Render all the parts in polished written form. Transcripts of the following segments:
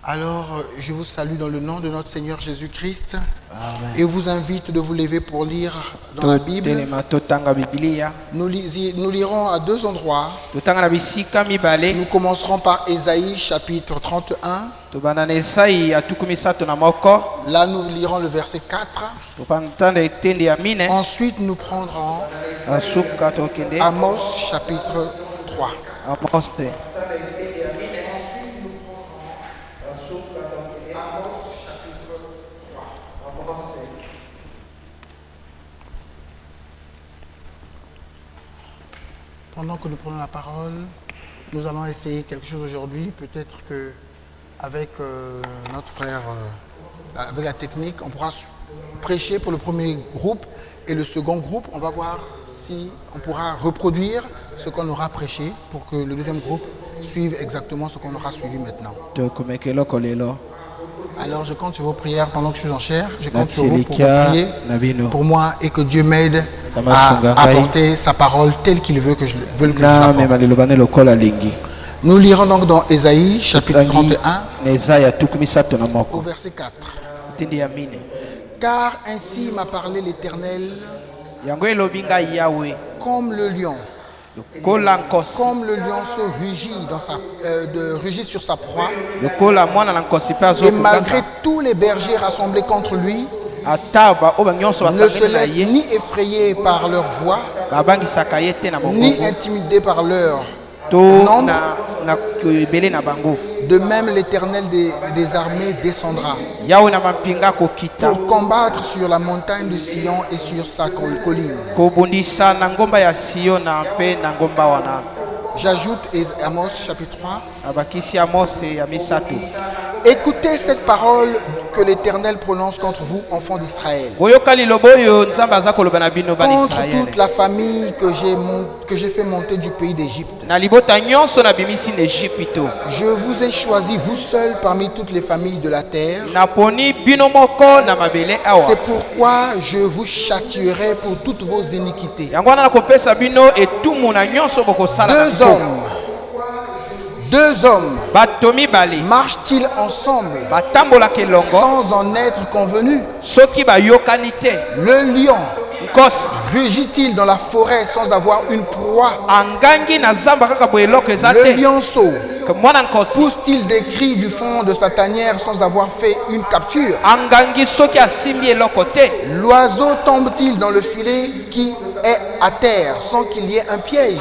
Alors, je vous salue dans le nom de notre Seigneur Jésus-Christ. Amen. Et vous invite de vous lever pour lire dans la Bible. Nous lirons à deux endroits. Nous commencerons par Ésaïe chapitre 31. Là, nous lirons le verset 4. Ensuite, nous prendrons Amos chapitre 3. Pendant que nous prenons la parole, nous allons essayer quelque chose aujourd'hui. Peut-être que avec notre frère, avec la technique, on pourra prêcher pour le premier groupe et le second groupe. On va voir si on pourra reproduire ce qu'on aura prêché pour que le deuxième groupe suive exactement ce qu'on aura suivi maintenant. Alors je compte sur vos prières pendant que je suis en chair. Je compte sur vous pour prier pour moi et que Dieu m'aide à apporter sa parole telle qu'il veut que je l'apporte. Nous lirons donc dans Ésaïe chapitre 31 au verset 4. Car ainsi m'a parlé l'Éternel, comme le lion. Comme le lionceau rugit sur sa proie, et malgré tous les bergers rassemblés contre lui, ne se laisse ni effrayer par leur voix, ni intimider par leur nombre. De même, l'Éternel des armées descendra pour combattre sur la montagne de Sion et sur sa colline. J'ajoute Amos chapitre 3. Écoutez cette parole que l'Éternel prononce contre vous, enfants d'Israël. Contre toute la famille que j'ai fait monter du pays d'Égypte. Je vous ai choisi, vous seuls, parmi toutes les familles de la terre. C'est pourquoi je vous châtierai pour toutes vos iniquités. Deux hommes marchent-ils ensemble sans en être convenus? Le lion rugit-il dans la forêt sans avoir une proie? Le lionceau pousse-t-il des cris du fond de sa tanière sans avoir fait une capture? L'oiseau tombe-t-il dans le filet qui est à terre sans qu'il y ait un piège?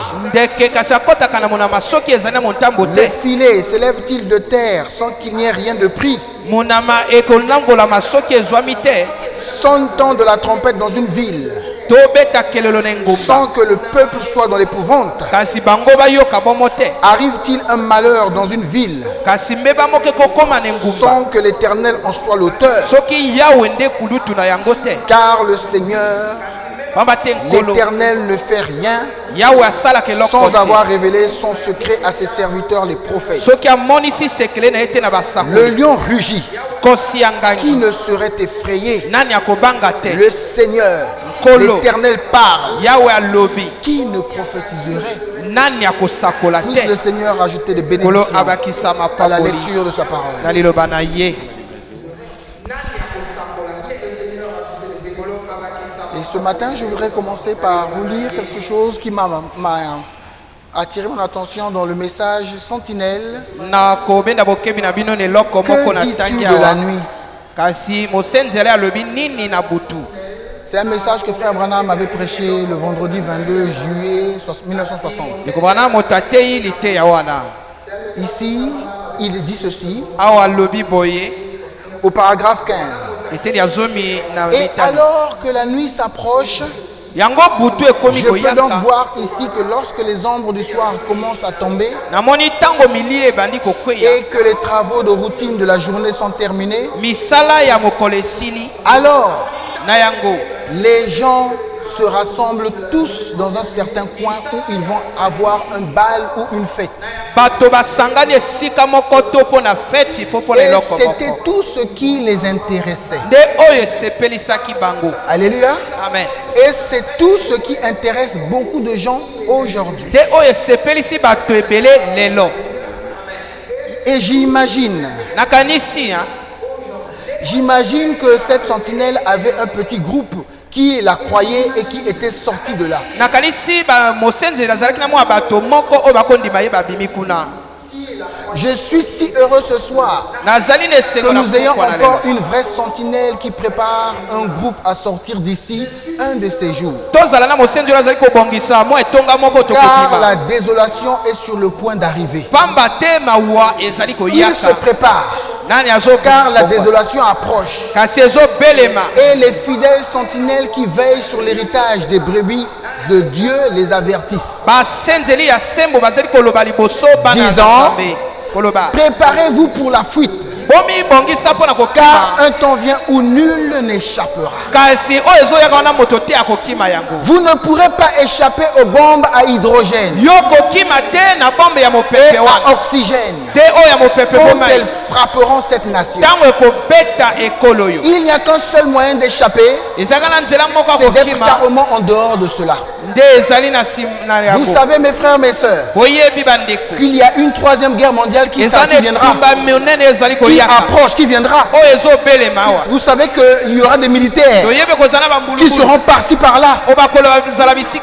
Le filet s'élève-t-il de terre sans qu'il n'y ait rien de pris? Sonne-t-on de la trompette dans une ville sans que le peuple soit dans l'épouvante? Arrive-t-il un malheur dans une ville sans que l'Éternel en soit l'auteur? Car le Seigneur, l'Éternel, ne fait rien sans avoir révélé son secret à ses serviteurs les prophètes. Le lion rugit. Qui ne serait effrayé? Le Seigneur, l'Éternel parle. Qui ne prophétiserait? Puisse le Seigneur ajouter des bénédictions à la lecture de sa parole. Et ce matin, je voudrais commencer par vous lire quelque chose qui m'a attiré mon attention dans le message Sentinelle. Que dis-tu de la nuit? C'est un message que Frère Branham avait prêché le vendredi 22 juillet 1960. Ici, il dit ceci au paragraphe 15. Et alors que la nuit s'approche, je peux donc voir ici que lorsque les ombres du soir commencent à tomber et que les travaux de routine de la journée sont terminés, alors les gens se rassemblent tous dans un certain coin où ils vont avoir un bal ou une fête. Et c'était tout ce qui les intéressait. Alléluia. Amen. Et c'est tout ce qui intéresse beaucoup de gens aujourd'hui. Et j'imagine J'imagine que cette sentinelle avait un petit groupe qui la croyait et qui était sorti de là. Je suis si heureux ce soir que nous ayons encore une vraie sentinelle qui prépare un groupe à sortir d'ici un de ces jours. Car la désolation est sur le point d'arriver. Il se prépare. Car la désolation approche. Et les fidèles sentinelles qui veillent sur l'héritage des brebis de Dieu les avertissent, disant: préparez-vous pour la fuite, car un temps vient où nul n'échappera. Vous ne pourrez pas échapper aux bombes à hydrogène et à oxygène quand elles frapperont cette nation. Il n'y a qu'un seul moyen d'échapper, c'est d'être carrément en dehors de cela. Vous savez, mes frères, mes sœurs, qu'il y a une troisième guerre mondiale qui viendra, qui approche, qui viendra. Vous savez qu'il y aura des militaires qui seront par-ci par-là.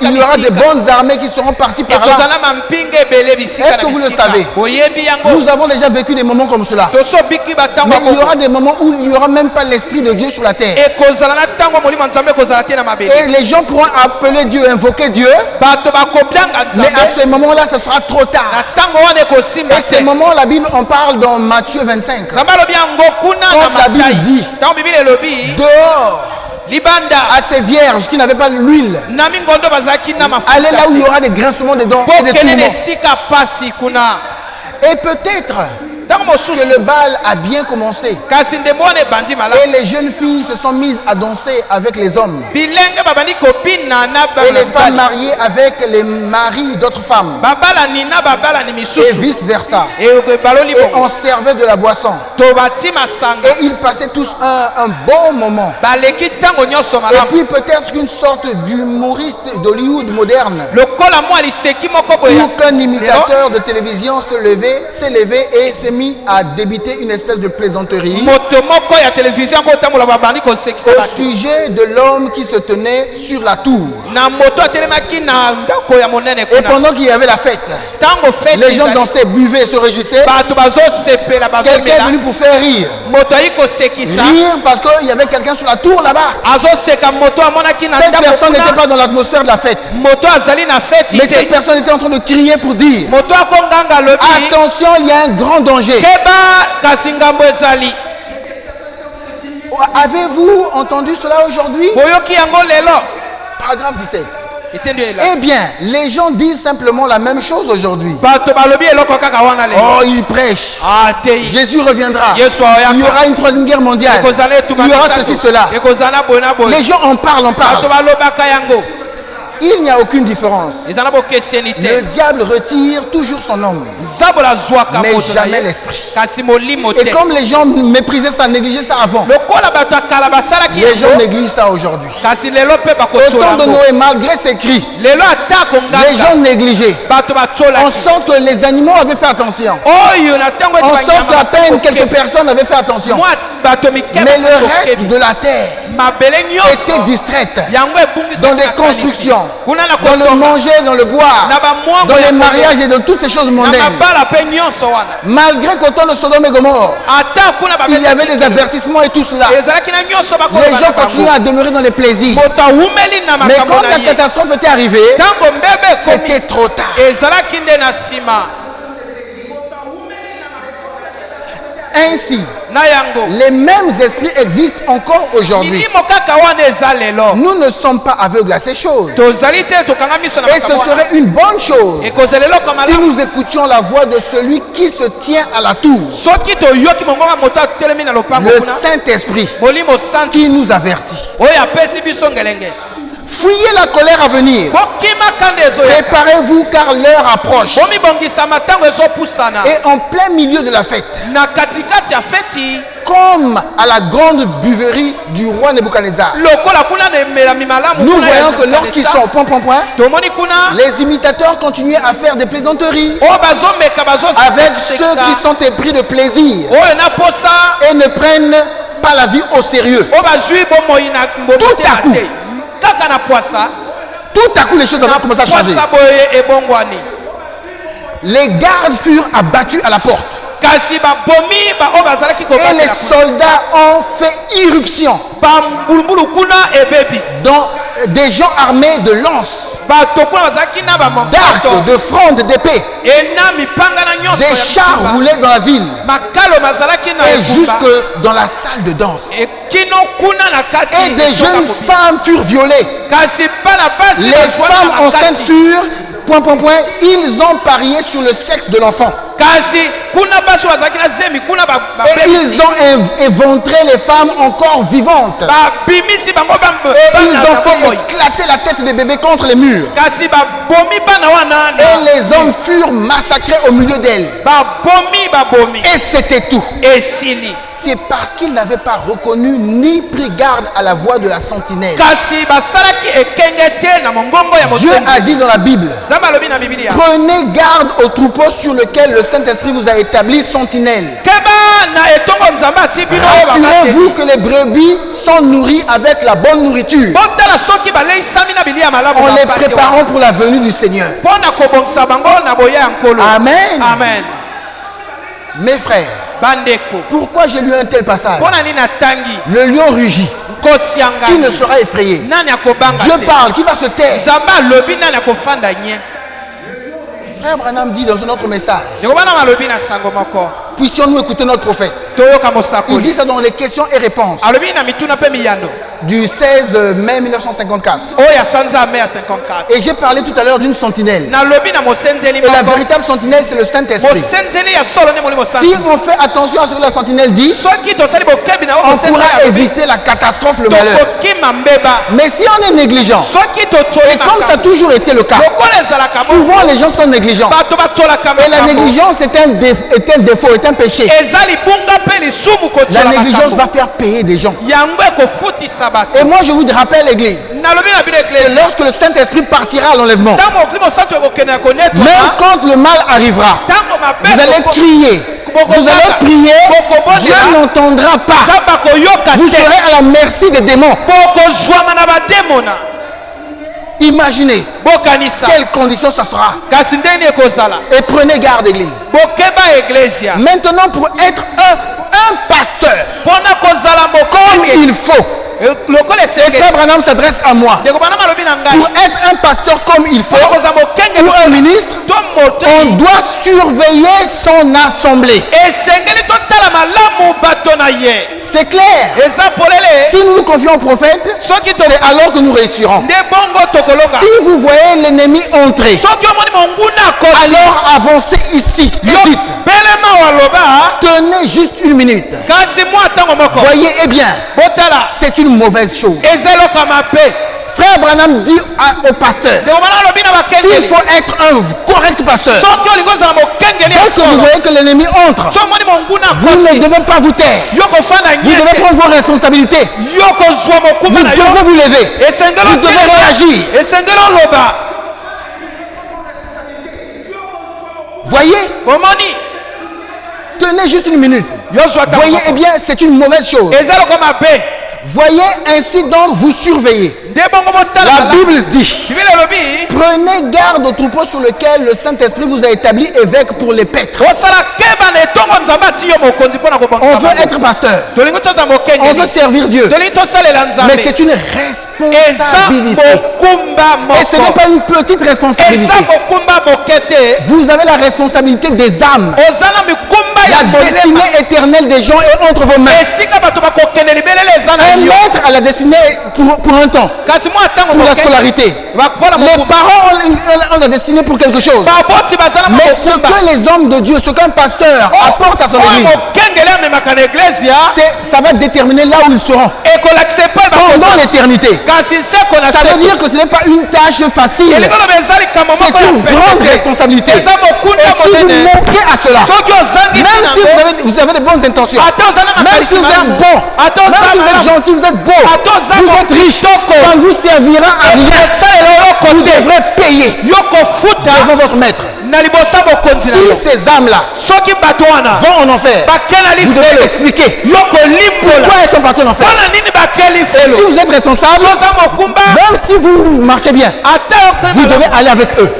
Il y aura des bonnes armées qui seront par-ci par-là. Est-ce que vous le savez? Nous avons déjà vécu des moments comme cela. Mais il y aura des moments où il n'y aura même pas l'Esprit de Dieu sur la terre. Et les gens pourront appeler Dieu, invoquer Dieu. Mais à ce moment-là, ce sera trop tard. Et ces moments, la Bible en parle dans Matthieu 25. Quand la Bible dit: dehors à ces vierges qui n'avaient pas l'huile, allez là où il y aura des grincements des dents et des tourments. Et peut-être que le bal a bien commencé et les jeunes filles se sont mises à danser avec les hommes et les femmes mariées avec les maris d'autres femmes et vice versa, et on servait de la boisson et ils passaient tous un bon moment. Et puis peut-être qu'une sorte d'humoriste d'Hollywood moderne ou qu'un imitateur de télévision s'est levé et s'est mis à débiter une espèce de plaisanterie au sujet de l'homme qui se tenait sur la tour. Et pendant qu'il y avait la fête, les gens dansaient, buvaient, se réjouissaient. Quelqu'un est venu pour faire rire. Rire parce qu'il y avait quelqu'un sur la tour là-bas. Cette personne n'était pas dans l'atmosphère de la fête. Mais cette personne était en train de crier pour dire: attention, il y a un grand danger. Avez-vous entendu cela aujourd'hui? Paragraphe 17. Eh bien, les gens disent simplement la même chose aujourd'hui. Oh, ils prêchent. Jésus reviendra. Il y aura une troisième guerre mondiale. Il y aura ceci, cela. Les gens en parlent, Il n'y a aucune différence. Le diable retire toujours son homme, mais jamais l'esprit. Et comme les gens méprisaient ça, négligeaient ça avant, les gens négligent ça aujourd'hui. Au temps de Noé, malgré ses cris, les gens négligeaient. On sent que les animaux avaient fait attention. On sent qu'à peine quelques personnes avaient fait attention. Mais le reste de la terre était distraite dans des constructions, dans le manger, dans le boire, dans les mariages et dans toutes ces choses mondaines. Malgré qu'au temps de Sodome et Gomorrhe, il y avait des avertissements et tout cela, les gens continuaient à demeurer dans les plaisirs. Mais quand la catastrophe était arrivée, c'était trop tard. Ainsi, les mêmes esprits existent encore aujourd'hui. Nous ne sommes pas aveugles à ces choses. Et ce serait une bonne chose si nous écoutions la voix de celui qui se tient à la tour, le Saint-Esprit qui nous avertit. Fuyez la colère à venir. Préparez-vous car l'heure approche. Et en plein milieu de la fête, comme à la grande buverie du roi Nebuchadnezzar, nous voyons que lorsqu'ils sont les imitateurs continuaient à faire des plaisanteries avec ceux qui sont épris de plaisir et ne prennent pas la vie au sérieux. Tout à coup, les choses avaient commencé à changer. Les gardes furent abattus à la porte. Et les soldats ont fait irruption dans des gens armés de lances, d'arcs, de frondes, d'épées. Des chars roulaient dans la ville et jusque dans la salle de danse. Et des jeunes femmes furent violées. Les femmes enceintes furent... ils ont parié sur le sexe de l'enfant. Et ils ont éventré les femmes encore vivantes. Et ils ont fait éclater la tête des bébés contre les murs. Et les hommes furent massacrés au milieu d'elles. Et c'était tout. C'est parce qu'ils n'avaient pas reconnu ni pris garde à la voix de la sentinelle. Dieu a dit dans la Bible: prenez garde au troupeau sur lequel le Saint-Esprit vous a établi sentinelle. Rassurez-vous que les brebis sont nourries avec la bonne nourriture, en les préparant pour la venue du Seigneur. Amen. Amen. Mes frères, pourquoi j'ai lu un tel passage? Le lion rugit, qui ne sera effrayé? Dieu parle, qui va se taire? Frère Branham dit dans un autre message, puissions-nous écouter notre prophète. Il dit ça dans les questions et réponses du 16 mai 1954. Et j'ai parlé tout à l'heure d'une sentinelle. Et la véritable sentinelle, c'est le Saint-Esprit. Si on fait attention à ce que la sentinelle dit, on pourra éviter la catastrophe, le malheur. Mais si on est négligent, et comme ça a toujours été le cas, souvent les gens sont négligents. Et la négligence est un défaut, est un péché. La négligence va faire payer des gens. Et moi je vous rappelle, l'église, que lorsque le Saint-Esprit partira à l'enlèvement, même quand le mal arrivera, vous allez crier, vous allez prier, Dieu n'entendra pas. Vous serez à la merci des démons. Imaginez quelles conditions ça sera. Et prenez garde, église. Maintenant, pour être un pasteur comme il faut, et Frère Branham s'adresse à moi. Pour être un pasteur comme il faut, ou un ministre, on doit surveiller son assemblée. C'est clair. Si nous nous confions au prophète, c'est alors que nous réussirons. Si vous voyez l'ennemi entrer, alors avancez ici et dites: tenez juste une minute. Voyez, eh bien, c'est une mauvaise chose. Frère Branham dit au pasteur, s'il faut être un correct pasteur, dès que vous voyez que l'ennemi entre, vous ne devez pas vous taire. Vous devez prendre vos responsabilités. Vous devez vous lever. Vous devez réagir. Voyez, tenez juste une minute. Voyez, eh bien, c'est une mauvaise chose. Voyez, ainsi donc vous surveillez. La Bible dit: prenez garde au troupeau sur lequel le Saint-Esprit vous a établi évêque pour les paîtres. On veut être pasteur, on veut servir Dieu, mais c'est une responsabilité. Et ce n'est pas une petite responsabilité. Vous avez la responsabilité des âmes. La destinée éternelle des gens est entre vos mains. Un maître a la destinée pour un temps, pour la scolarité. Les parents ont la destinée pour quelque chose. Mais ce que les hommes de Dieu, ce qu'un pasteur apporte à son église, ça va déterminer là où ils seront pendant l'éternité. Ça veut dire que ce n'est pas une tâche facile. C'est une grande responsabilité. Et si vous manquez à cela, même si vous avez de bonnes intentions, même si vous êtes bon, même si vous êtes gentil, vous êtes beau, vous êtes riche, ça ne vous servira à rien. Vous devrez payer devant votre maître. Si ces âmes-là vont en enfer, vous devez expliquer pourquoi elles sont parties en enfer. Et si vous êtes responsable, même si vous marchez bien, vous devez aller avec eux.